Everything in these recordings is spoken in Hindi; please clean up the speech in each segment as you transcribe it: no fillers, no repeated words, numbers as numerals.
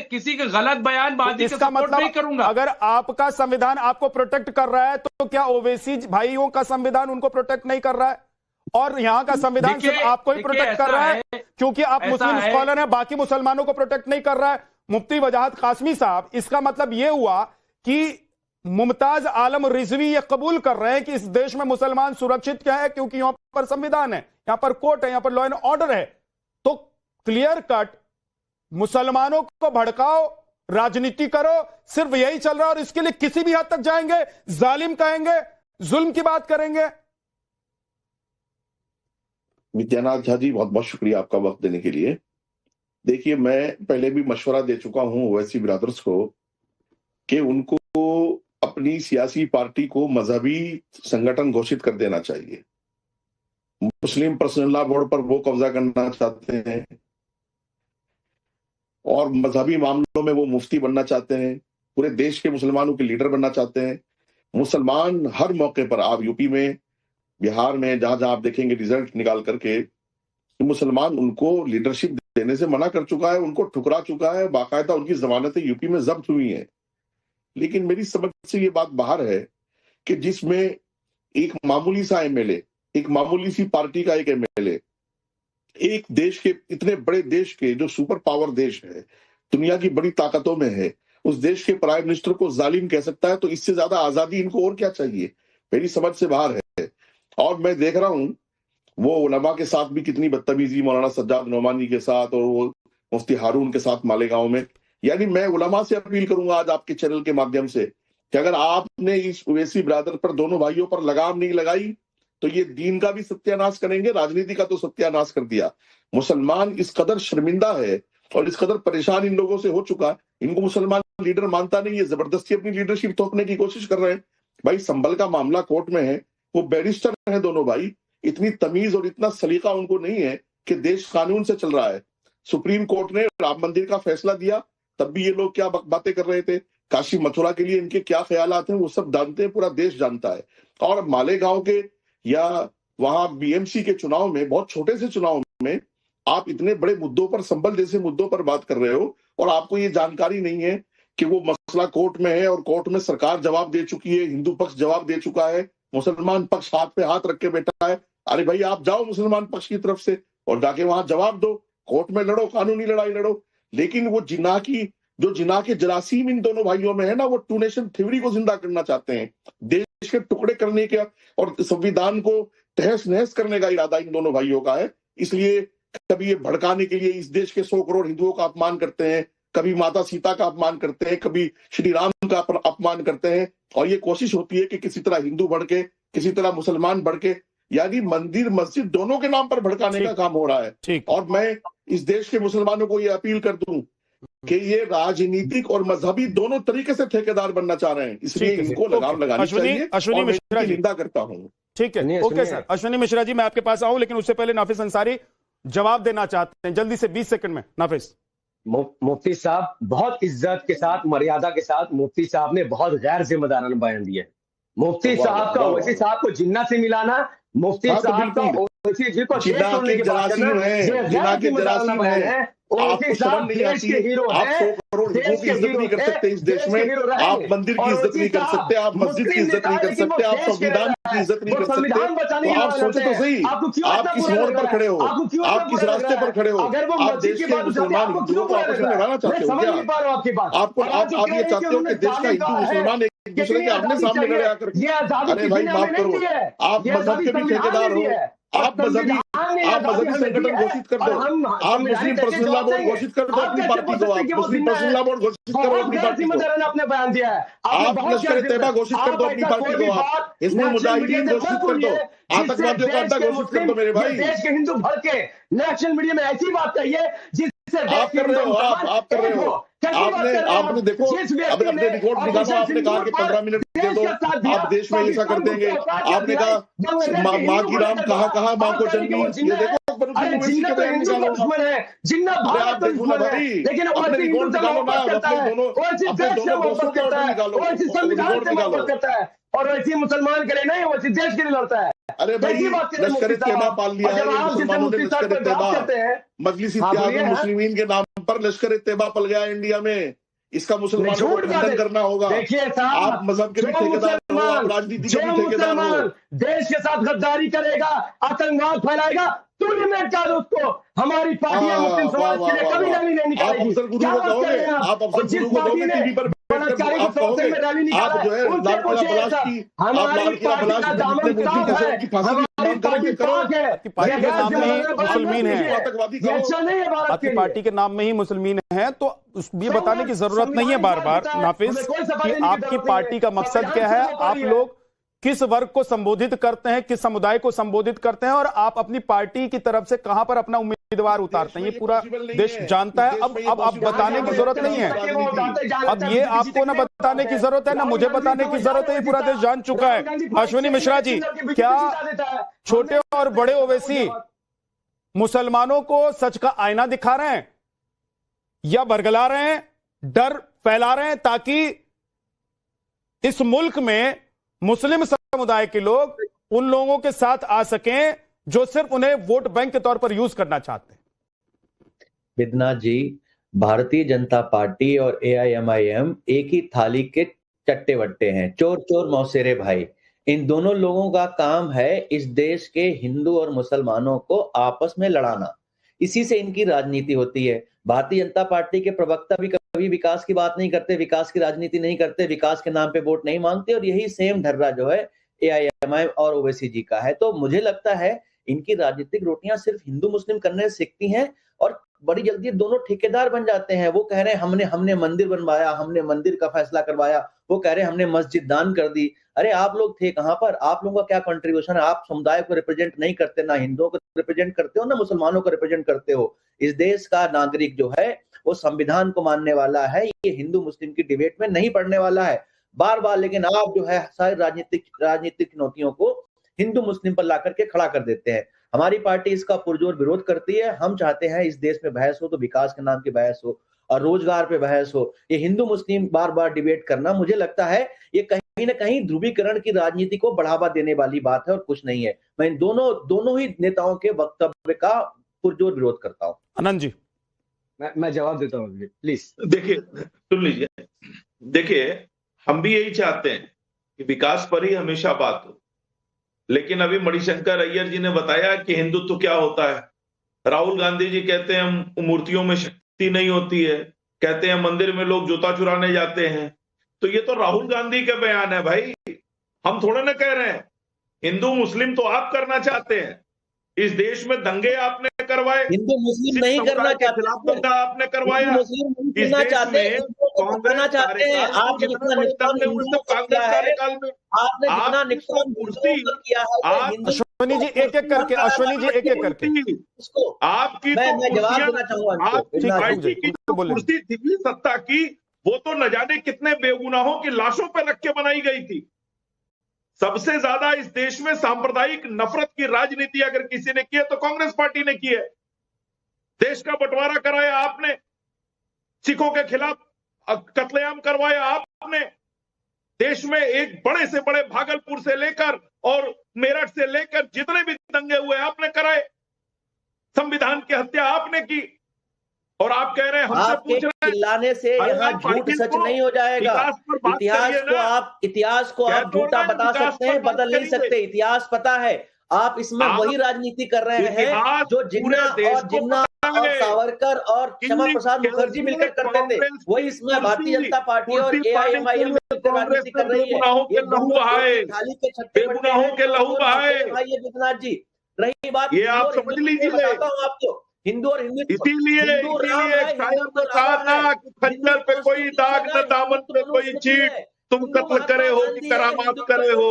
किसी के गलत बयानबाजी का इसका सपोर्ट मतलब नहीं करूंगा। अगर आपका संविधान आपको प्रोटेक्ट कर रहा है तो क्या ओवैसी भाइयों का संविधान उनको प्रोटेक्ट नहीं कर रहा है? और यहां का संविधान सिर्फ आपको ही प्रोटेक्ट कर रहा है क्योंकि आप मुस्लिम स्कॉलर हैं, बाकी मुसलमानों को प्रोटेक्ट नहीं कर रहा है। मुफ्ती वजाहत कासमी साहब, इसका मतलब यह हुआ कि मुमताज आलम रिजवी ये कबूल कर रहे हैं कि इस देश में मुसलमान सुरक्षित क्या है क्योंकि यहां पर संविधान है, यहां पर कोर्ट है, यहां पर लॉ एंड ऑर्डर है। तो क्लियर कट मुसलमानों को भड़काओ, राजनीति करो, सिर्फ यही चल रहा है और इसके लिए किसी भी हद तक जाएंगे, जालिम कहेंगे, जुल्म की बात करेंगे। विद्यानाथ झा जी, बहुत बहुत शुक्रिया आपका वक्त देने के लिए। देखिए, मैं पहले भी मशवरा दे चुका हूं ओवैसी ब्रदर्स को कि उनको अपनी सियासी पार्टी को मजहबी संगठन घोषित कर देना चाहिए। मुस्लिम पर्सनल लॉ बोर्ड पर वो कब्जा करना चाहते हैं और मजहबी मामलों में वो मुफ्ती बनना चाहते हैं, पूरे देश के मुसलमानों के लीडर बनना चाहते हैं। मुसलमान हर मौके पर, आप यूपी में, बिहार में, जहां जहां आप देखेंगे रिजल्ट निकाल करके, मुसलमान उनको लीडरशिप देने से मना कर चुका है, उनको ठुकरा चुका है, बाकायदा उनकी जमानतें यूपी में जब्त हुई हैं। लेकिन मेरी समझ से ये बात बाहर है कि जिसमें एक मामूली सा एमएलए, एक मामूली सी पार्टी का एक एमएलए, एक देश के, इतने बड़े देश के, जो सुपर पावर देश है, दुनिया की बड़ी ताकतों में है, उस देश के प्राइम मिनिस्टर को जालिम कह सकता है, तो इससे ज्यादा आजादी इनको और क्या चाहिए? मेरी समझ से बाहर है। और मैं देख रहा हूं वो उलमा के साथ भी कितनी बदतमीजी, मौलाना सज्जाद नोमानी के साथ और वो मुफ्ती हारून के साथ मालेगांव में। यानी मैं उलमा से अपील करूंगा आज आपके चैनल के माध्यम से कि अगर आपने इस ओवैसी ब्रदर पर, दोनों भाइयों पर लगाम नहीं लगाई तो ये दीन का भी सत्यानाश करेंगे, राजनीति का तो सत्यानाश कर दिया। मुसलमान इस कदर शर्मिंदा है और इस कदर परेशान इन लोगों से हो चुका, इनको मुसलमान लीडर मानता नहीं है, जबरदस्ती अपनी लीडरशिप थोपने की कोशिश कर रहे हैं। भाई, संभल का मामला कोर्ट में है, वो बैरिस्टर है दोनों भाई, इतनी तमीज और इतना सलीका उनको नहीं है कि देश कानून से चल रहा है। सुप्रीम कोर्ट ने राम मंदिर का फैसला दिया, तब भी ये लोग क्या बातें कर रहे थे, काशी मथुरा के लिए इनके क्या ख्यालात हैं, वो सब जानते हैं, पूरा देश जानता है। और मालेगांव के या वहां बीएमसी के चुनाव में, बहुत छोटे से चुनाव में, आप इतने बड़े मुद्दों पर, संभल जैसे मुद्दों पर बात कर रहे हो और आपको ये जानकारी नहीं है कि वो मसला कोर्ट में है और कोर्ट में सरकार जवाब दे चुकी है, हिंदू पक्ष जवाब दे चुका है, मुसलमान पक्ष हाथ पे हाथ रख के बैठा है। अरे भाई, आप जाओ मुसलमान पक्ष की तरफ से और जाके वहां जवाब दो, कोर्ट में लड़ो, कानूनी लड़ाई लड़ो। लेकिन वो जिना के जरासीम इन दोनों भाइयों में है ना, वो टू नेशन थ्योरी को जिंदा करना चाहते हैं, देश के टुकड़े करने का और संविधान को तहस नहस करने का इरादा इन दोनों भाइयों का है। इसलिए कभी ये भड़काने के लिए इस देश के 100 करोड़ हिंदुओं का अपमान करते हैं, कभी माता सीता का अपमान करते हैं, कभी श्री राम का अपमान करते हैं, और ये कोशिश होती है कि किसी तरह हिंदू भड़के, किसी तरह मुसलमान भड़के, यानी मंदिर मस्जिद दोनों के नाम पर भड़काने का काम हो रहा है। और मैं इस देश के मुसलमानों को ये अपील कर दूं कि ये राजनीतिक और मजहबी दोनों तरीके से ठेकेदार बनना चाह रहे हैं, इसलिए इनको लगाम लगानी चाहिए। अश्विनी मिश्रा जी, निंदा करता हूं। ठीक है, ओके सर। अश्विनी मिश्रा जी, मैं आपके पास आऊं, लेकिन उससे पहले नाफिस अंसारी जवाब देना चाहते हैं जल्दी से, 20 सेकंड में। नाफिस। मुफ्ती साहब, बहुत इज्जत के साथ, मर्यादा के साथ मुफ्ती साहब ने बहुत गैर जिम्मेदाराना बयान दिया है। मुफ्ती साहब का ओवैसी साहब को जिन्ना से मिलाना, मुफ्ती साहब का ओवैसी जी को जिन्ना के जरासीम है, जिन्ना के जरासीम है। आपको शर्म नहीं आती है? आप 100 करोड़ हिंदुओं की इज्जत नहीं कर सकते इस देश में, आप मंदिर की इज्जत नहीं कर सकते, आप मस्जिद की इज्जत नहीं कर सकते, आप संविधान की इज्जत नहीं कर सकते। तो आप सोचो तो सही, आप किस मोड़ पर खड़े हो, आप किस रास्ते पर खड़े हो? आप देश के मुसलमान हिंदुओं को आपस में लड़ाना चाहते हो क्या? आप ये चाहते हो कि देश का हिंदू मुसलमान एक दूसरे के आमने सामने लड़े आकर? अरे भाई, माफ करो, आप मजहब के भी ठेकेदार हो, आप मजहबी संगठन घोषित कर दो, आप मुस्लिम पर्सनल लॉ बोर्ड घोषित कर दो अपनी पार्टी को, आप मुस्लिम पर्सनल लॉ बोर्ड घोषित करो अपनी पार्टी को, अपने बयान दिया है, आप लश्कर तैयबा घोषित कर दो अपनी पार्टी को, आप हिजबुल मुजाहिदीन घोषित कर दो, आतंकवादियों का अड्डा घोषित कर दो मेरे भाई। देश के हिंदू भर के नेशनल मीडिया में ऐसी बात कहिए जिससे आप कर रहे हो, आप कर रहे हो। आपने देखो, अब अपने रिकॉर्ड निकालो, आपने कहा कि 15 मिनट दे दो, आप देश में ऐसा कर देंगे। आपने कहा माँ की राम कहाँ माँ को जन्मी, ये देखो जिन्ना तो हिंदू का दुश्मन है, जिन्ना भारत का दुश्मन है, लेकिन अपने हिंदू से मोहब्बत करता है, और संविधान से मोहब्बत करता है, और वैसे मुसलमान के लिए नहीं, वैसे देश के लिए लड़ता है। अरे भाई, लश्कर तैयबा पाल लिया है मुसलमानों ने, लश्कर तैयबा, मजलिस इत्तेहाद मुस्लिमीन के नाम पर लश्कर तैयबा पल गया इंडिया में। इसका मुसलमानों को खंडन करना होगा। देखिए आप मजहब के भी ठेकेदार हो, आप राजनीति के भी ठेकेदार हो। देश के साथ गद्दारी करेगा, आतंकवाद फैलाएगा, तूने में क्या उसको हमारी पार्टियां मुस्लिम समाज के लिए कभी रैली नहीं निकालेगी। आप अफसर गुरु को कहोगे, आप अफसर गुरु को कहोगे टीवी पर बलात्कारी आप कहोगे, आप जो है लाल किला बलास्ट की, आप लाल किला बलास्ट जितने मुल्की कैसे की फांसी की मांग करोगे करो। आपकी पार्टी के नाम में ही मुसलमान है, आतंकवादी कहो। अच्छा नहीं है भारत आपकी पार्टी के नाम में ही मुसलमान है, तो ये बताने की जरूरत नहीं है बार बार नाफिज कि आपकी पार्टी का मकसद क्या है, आप लोग किस वर्ग को संबोधित करते हैं, किस समुदाय को संबोधित करते हैं, और आप अपनी पार्टी की तरफ से कहां पर अपना उम्मीदवार उतारते हैं, ये पूरा देश जानता है। अब आप बताने की जरूरत नहीं है, अब ये आपको ना बताने की जरूरत है ना मुझे बताने की जरूरत है, ये पूरा देश जान चुका है। अश्विनी मिश्रा जी, क्या छोटे और बड़े ओवैसी मुसलमानों को सच का आईना दिखा रहे हैं या बरगला रहे हैं, डर फैला रहे हैं, ताकि इस मुल्क में मुस्लिम समुदाय के लोग उन लोगों के साथ आ सकें जो सिर्फ उन्हें वोट बैंक के तौर पर यूज करना चाहते हैं? विद्यनाथ जी, भारतीय जनता पार्टी और AIMIM एक ही थाली के चट्टे वट्टे हैं, चोर चोर मौसेरे भाई। इन दोनों लोगों का काम है इस देश के हिंदू और मुसलमानों को आपस में लड़ाना, इसी से इनकी राजनीति होती है। भारतीय जनता पार्टी के प्रवक्ता भी कभी विकास की बात नहीं करते, विकास की राजनीति नहीं करते, विकास के नाम पे वोट नहीं मांगते, और यही सेम ढर्रा जो है AIMIM और ओवैसी जी का है। तो मुझे लगता है इनकी राजनीतिक रोटियां सिर्फ हिंदू मुस्लिम करने से सीखती हैं और बड़ी जल्दी दोनों ठेकेदार बन जाते हैं। वो कह रहे हैं हमने मंदिर बनवाया, हमने मंदिर का फैसला करवाया, वो कह रहे हैं हमने मस्जिद दान कर दी। अरे आप लोग थे कहां पर? आप लोगों का क्या कंट्रीब्यूशन है? आप समुदाय को रिप्रेजेंट नहीं करते, ना हिंदुओं को रिप्रेजेंट करते हो ना मुसलमानों को रिप्रेजेंट करते हो। इस देश का नागरिक जो है वो संविधान को मानने वाला है, ये हिंदू मुस्लिम की डिबेट में नहीं पड़ने वाला है बार बार। लेकिन आप जो है सारी राजनीतिक चुनौतियों को हिंदू मुस्लिम पर ला करके खड़ा कर देते हैं। हमारी पार्टी इसका पुरजोर विरोध करती है। हम चाहते हैं इस देश में बहस हो तो विकास के नाम की बहस हो और रोजगार पे बहस हो। ये हिंदू मुस्लिम बार बार डिबेट करना, मुझे लगता है ये कहीं ना कहीं ध्रुवीकरण की राजनीति को बढ़ावा देने वाली बात है और कुछ नहीं है। मैं इन दोनों ही नेताओं के वक्तव्य का पुरजोर विरोध करता हूं। आनंद जी, मैं जवाब देता हूँ प्लीज। देखिए, सुन लीजिए, देखिए हम भी यही चाहते हैं कि विकास पर ही हमेशा बात हो, लेकिन अभी मणिशंकर अय्यर जी ने बताया कि हिंदुत्व क्या होता है। राहुल गांधी जी कहते हैं मूर्तियों में शक्ति नहीं होती है, कहते हैं मंदिर में लोग जूता चुराने जाते हैं। तो ये तो राहुल गांधी के बयान है भाई, हम थोड़े ना कह रहे हैं। हिंदू मुस्लिम तो आप करना चाहते हैं। इस देश में दंगे आपने करवाए, हिंदू मुस्लिम नहीं करना चाहते, दंगा आपने करवाया। मुस्लिम इस देश में कांग्रेस चाहते हैं। आप जितना कार्यकाल में आपने जितना नुकसान किया है, अश्विनी जी एक एक करके, अश्विनी जी एक एक करके उसको आपकी मैं जवाब देना चाहूंगा। आपकी पार्टी की जो कुर्सी थी सत्ता की, वो तो न जाने कितने बेगुनाहों की लाशों पर रख के बनाई गई थी। सबसे ज्यादा इस देश में सांप्रदायिक नफरत की राजनीति अगर किसी ने की है तो कांग्रेस पार्टी ने की है। देश का बंटवारा कराया आपने, सिखों के खिलाफ कत्लेआम करवाया आपने, देश में एक बड़े से बड़े भागलपुर से लेकर और मेरठ से लेकर जितने भी दंगे हुए आपने कराए, संविधान की हत्या आपने की। और आप कह रहे हैं हमसे पूछ रहे हैं, चिल्लाने से यहाँ झूठ सच नहीं हो जाएगा। इतिहास को आप झूठा बता सकते हैं, बदल नहीं सकते। इतिहास पता है, आप इसमें वही राजनीति कर रहे हैं जो जिन्ना और सावरकर और श्यामा प्रसाद मुखर्जी मिलकर करते थे। वही इसमें भारतीय जनता पार्टी और AIMIM मिलकर राजनीति कर रही है। बेगुनाहों के लहू बहाए। विद्यनाथ जी, रही बात, ये आप समझ लीजिए, बताता हूँ आपको, हिंदू और हिंदू इसीलिए शायर ने कहा था कि खंजर पे कोई दाग न दामन पे कोई चीट, तुम कत्ल करे हो कि करामात करे हो।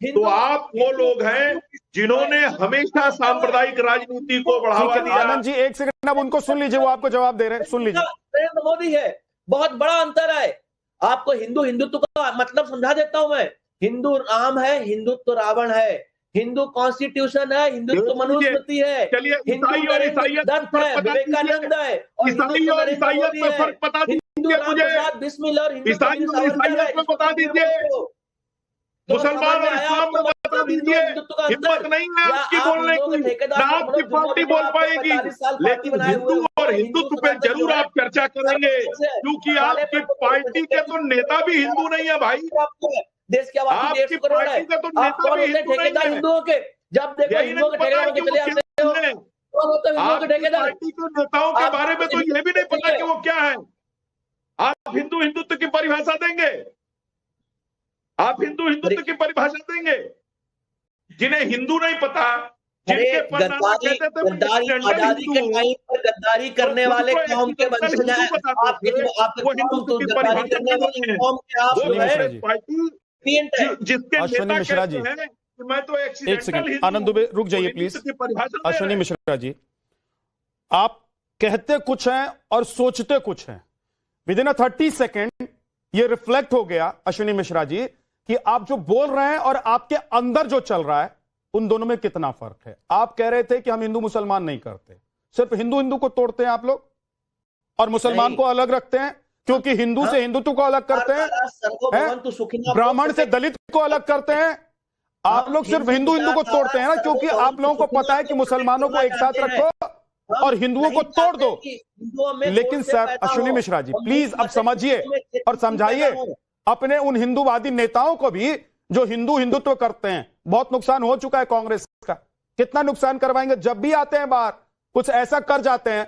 तो आप वो लोग हैं जिन्होंने हमेशा सांप्रदायिक राजनीति को बढ़ावा दिया। आनंद जी एक सेकंड, अब उनको सुन लीजिए, वो आपको जवाब दे रहे हैं, सुन लीजिए। नरेंद्र मोदी है, बहुत बड़ा अंतर है। आपको हिंदुत्व का मतलब समझा देता हूं मैं। हिंदू राम है, हिंदुत्व रावण है। हिंदू कॉन्स्टिट्यूशन है, हिंदुत्व मनुस्मृति है। चलिए, ईसाई और ईसाइयत है, विवेकानंद है, और ईसाई और ईसाइयत में फर्क बता दीजिए मुझे। बिस्मिल और ईसाई और ईसाइयत में बता दीजिए। मुसलमान और इस्लाम में बता दीजिए, हिम्मत नहीं है आपकी बोलने की, ना आपकी पार्टी बोल पाएगी, लेकिन हिंदू और हिंदुत्व पे जरूर आप चर्चा करेंगे, क्योंकि आपकी पार्टी के तो नेता भी हिंदू नहीं है भाई। देश की आबादी 150 करोड़ है, का तो आप कौन होते ठेकेदार हिंदुओं के? जब देखो हिंदुओं के ठेकेदारों के चले आते हो, कौन होते हिंदुओं के ठेकेदार? पार्टी के नेताओं के बारे में तो ये भी नहीं पता कि वो क्या है। आप हिंदुत्व की परिभाषा देंगे? आप हिंदुत्व की परिभाषा देंगे? जिन्हें हिंदू नहीं पता, जिनके गद्दारी आजादी के टाइम पर गद्दारी करने वाले कौम के वंशज हैं आप, गद्दारी करने वाले कौम के आप जिसके अश्विनी मिश्रा जी, मैं तो एक सेकंड, आनंद दुबे रुक जाइए प्लीज। अश्विनी मिश्रा जी, आप कहते कुछ हैं और सोचते कुछ हैं। विद इन 30 सेकेंड ये रिफ्लेक्ट हो गया अश्विनी मिश्रा जी कि आप जो बोल रहे हैं और आपके अंदर जो चल रहा है उन दोनों में कितना फर्क है। आप कह रहे थे कि हम हिंदू मुसलमान नहीं करते, सिर्फ हिंदू को तोड़ते हैं आप लोग, और मुसलमान को अलग रखते हैं, क्योंकि हिंदू से हिंदुत्व को अलग करते हैं, ब्राह्मण से दलित को अलग करते हैं। आप लोग सिर्फ हिंदू को तोड़ते हैं ना, क्योंकि आप लोगों को पता है कि मुसलमानों को एक साथ रखो और हिंदुओं को तोड़ दो। लेकिन सर अश्विनी मिश्रा जी प्लीज अब समझिए और समझाइए अपने उन हिंदूवादी नेताओं को भी जो हिंदुत्व करते हैं। बहुत नुकसान हो चुका है कांग्रेस का, कितना नुकसान करवाएंगे? जब भी आते हैं बाहर कुछ ऐसा कर जाते हैं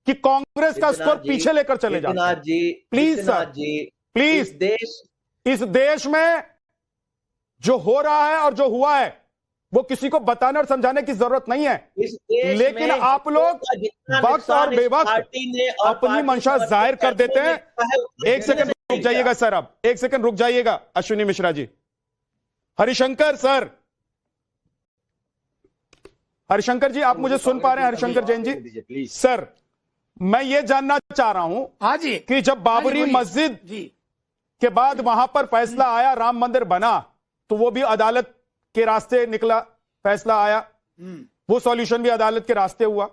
कि कांग्रेस का स्कोर पीछे लेकर चले जाते हैं। प्लीज सर, प्लीज, इस देश में जो हो रहा है और जो हुआ है वो किसी को बताने और समझाने की जरूरत नहीं है, लेकिन आप लोग वक्त और बेवक्त अपनी मंशा जाहिर कर देते हैं। एक सेकंड रुक जाइएगा सर, अब एक सेकंड रुक जाइएगा अश्विनी मिश्रा जी। हरिशंकर सर, हरिशंकर जी आप मुझे सुन पा रहे हैं? हरिशंकर जैन जी सर, मैं ये जानना चाह रहा हूं हाँ जी कि जब बाबरी मस्जिद के बाद वहां पर फैसला आया, राम मंदिर बना, तो वो भी अदालत के रास्ते निकला, फैसला आया, वो सॉल्यूशन भी अदालत के रास्ते हुआ।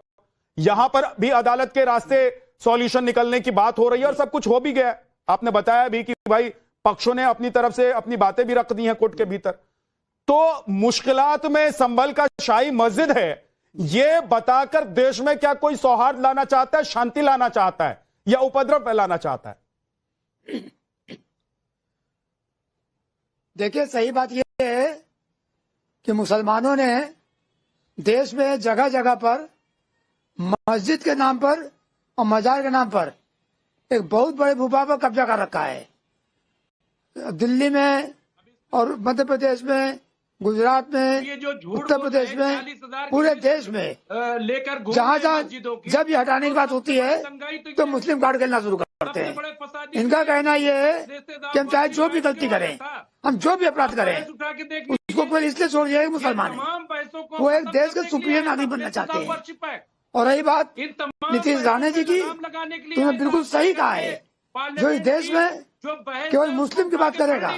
यहां पर भी अदालत के रास्ते सॉल्यूशन निकलने की बात हो रही है और सब कुछ हो भी गया। आपने बताया भी कि भाई पक्षों ने अपनी तरफ से अपनी बातें भी रख दी हैं कोर्ट के भीतर। तो मुश्किलात में संभल का शाही मस्जिद है, यह बताकर देश में क्या कोई सौहार्द लाना चाहता है, शांति लाना चाहता है, या उपद्रव फैलाना चाहता है? देखिए सही बात यह है कि मुसलमानों ने देश में जगह जगह पर मस्जिद के नाम पर और मजार के नाम पर एक बहुत बड़े भूभाग पर कब्जा कर रखा है। दिल्ली में और मध्य प्रदेश में, गुजरात में, उत्तर प्रदेश में, पूरे देश में लेकर जहाँ जब ये हटाने की बात होती है तो मुस्लिम कार्ड खेलना शुरू करते हैं। इनका कहना यह है कि हम चाहे जो भी गलती करें, हम जो भी अपराध करें, उसको कोई इसलिए छोड़ जाएगा मुसलमान है। वो एक देश के सुप्रीम नागरिक बनना चाहते हैं। और रही बात नीतीश राणे जी की, तुमने बिल्कुल सही कहा है, जो इस देश में केवल मुस्लिम की बात करेगा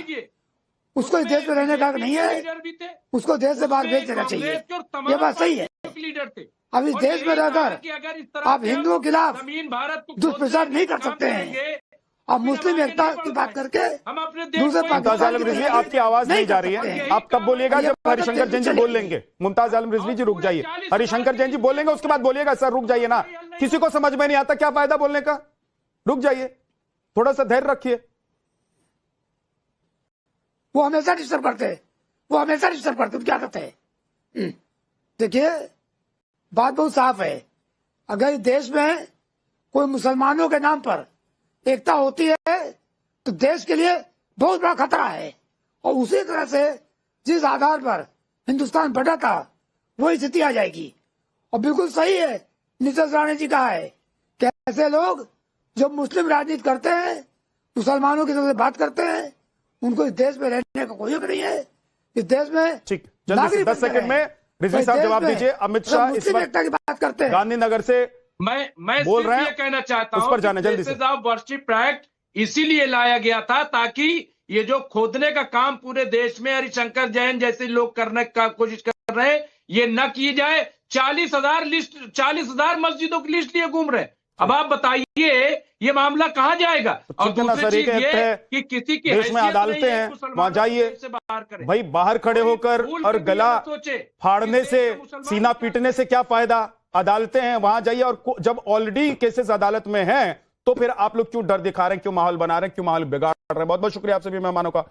उसको इस देश में रहने का नहीं है, उसको देश से बाहर भेज देना चाहिए। ये बात सही है। अब इस देश में रहकर आप हिंदुओं के खिलाफ दुष्प्रचार नहीं कर सकते हैं। अब मुस्लिम एकता की बात करके दूसरे मुमताज आलम रिजवी, आपकी आवाज नहीं जा रही है। आप तब बोलिएगा जब हरिशंकर जैन जी बोल लेंगे। मुमताज आलम रिजवी जी रुक जाइए, हरिशंकर जैन जी बोलेंगे उसके बाद बोलिएगा। सर रुक जाइए ना, किसी को समझ में नहीं आता क्या फायदा बोलने का, रुक जाइए, थोड़ा सा धैर्य रखिए। वो हमेशा डिस्टर्ब करते हैं, वो हमेशा डिस्टर्ब करते हैं, क्या करते हैं? देखिए बात बहुत साफ है, अगर देश में कोई मुसलमानों के नाम पर एकता होती है तो देश के लिए बहुत बड़ा खतरा है। और उसी तरह से जिस आधार पर हिंदुस्तान बढ़ा था वही स्थिति आ जाएगी। और बिल्कुल सही है नीतीश राणे जी कहा है कि ऐसे लोग जो मुस्लिम राजनीति करते हैं, मुसलमानों की तरफ से बात करते हैं, उनको इस देश में रहने का कोई हक नहीं है। इस देश में ठीक, जल्दी से 10 सेकंड में रिजवी साहब जवाब दीजिए। अमित शाह इस वक्त की बात करते हैं, गांधीनगर से मैं बोल रहे हैं, कहना चाहता उस पर जाने जल्दी से। वर्शिप एक्ट इसीलिए लाया गया था ताकि ये जो खोदने का काम पूरे देश में हरिशंकर जैन जैसे लोग करने का कोशिश कर रहे हैं, ये न की जाए। 40,000 मस्जिदों की लिस्ट लिए घूम रहे हैं, अब आप बताइए ये मामला कहां जाएगा। और दूसरी चीज ये कि किसी की देश में अदालतें हैं, वहां जाइए भाई, बाहर खड़े होकर और गला फाड़ने से, सीना पीटने से क्या फायदा। अदालतें हैं, वहां जाइए। और जब ऑलरेडी केसेस अदालत में हैं तो फिर आप लोग क्यों डर दिखा रहे हैं, क्यों माहौल बना रहे हैं, क्यों माहौल बिगाड़ रहे हैं। बहुत बहुत शुक्रिया आप सभी मेहमानों का।